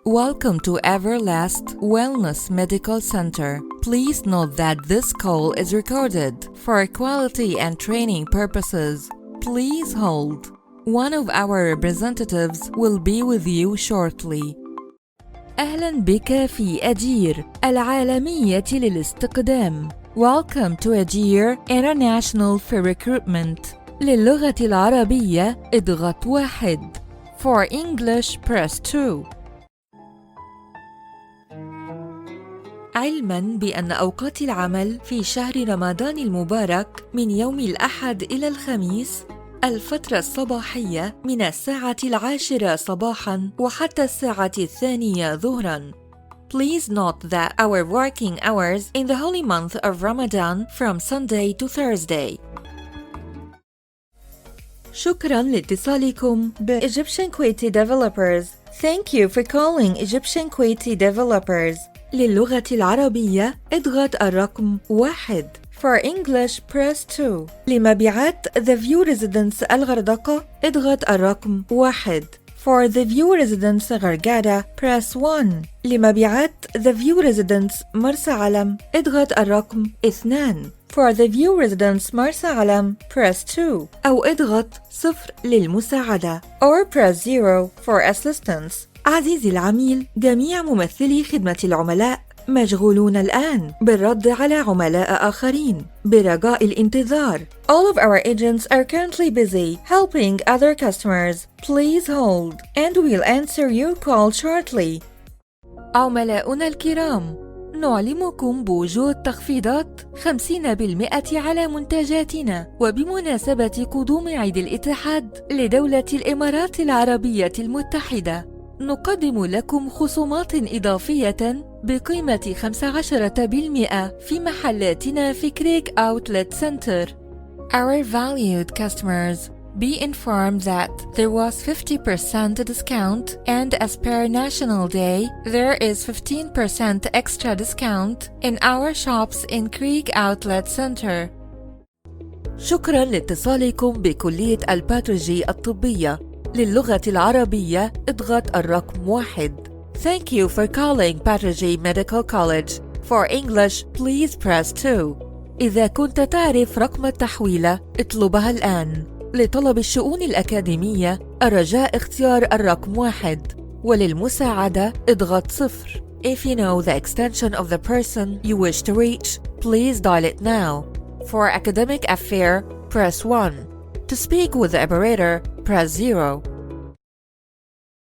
Welcome to Everlast Wellness Medical Center. Please note that this call is recorded for quality and training purposes. Please hold. One of our representatives will be with you shortly. أهلاً بك في أجير العالمية للاستقدام. Welcome to Ajir International for Recruitment. للغة العربية اضغط 1. For English press 2. علماً بأن أوقات العمل في شهر رمضان المبارك من يوم الأحد إلى الخميس، الفترة الصباحية من الساعة 10 صباحاً وحتى الساعة 2 ظهراً. Please note that our working hours in the holy month of Ramadan from Sunday to Thursday. شكراً لاتصالكم ب Egyptian Kuwaiti Developers. Thank you for calling Egyptian Kuwaiti Developers. للغة العربية اضغط الرقم 1. For English press 2. لمبيعات The View Residence الغردقة اضغط الرقم 1. For The View Residence غرقادة press 1. لمبيعات The View Residence مرسى علم اضغط الرقم 2. For The View Residence مرسى علم press 2 أو اضغط 0 للمساعدة or press 0 for assistance. عزيزي العميل، جميع ممثلي خدمة العملاء مشغولون الآن بالرد على عملاء آخرين برجاء الانتظار. All of our agents are currently busy helping other customers. Please hold and we'll answer your call shortly. عملاؤنا الكرام، نعلمكم بوجود تخفيضات 50% على منتجاتنا وبمناسبة قدوم عيد الاتحاد لدولة الإمارات العربية المتحدة. نقدم لكم خصومات إضافية بقيمة 15% في محلاتنا في كريك Outlet Center. Our valued customers, be informed that there was 50% discount and as per National Day, there is 15% extra discount in our shops in Creek Outlet Center. شكرا لاتصالكم بكلية الباثولوجي الطبية. للغة العربية اضغط الرقم 1. Thank you for calling Pathology Medical College. For English, please press 2. إذا كنت تعرف رقم التحويلة اطلبها الآن. لطلب الشؤون الأكاديمية الرجاء اختيار الرقم 1 وللمساعدة اضغط 0. If you know the extension of the person you wish to reach, please dial it now. For academic affair, press 1. To speak with the operator, press 0.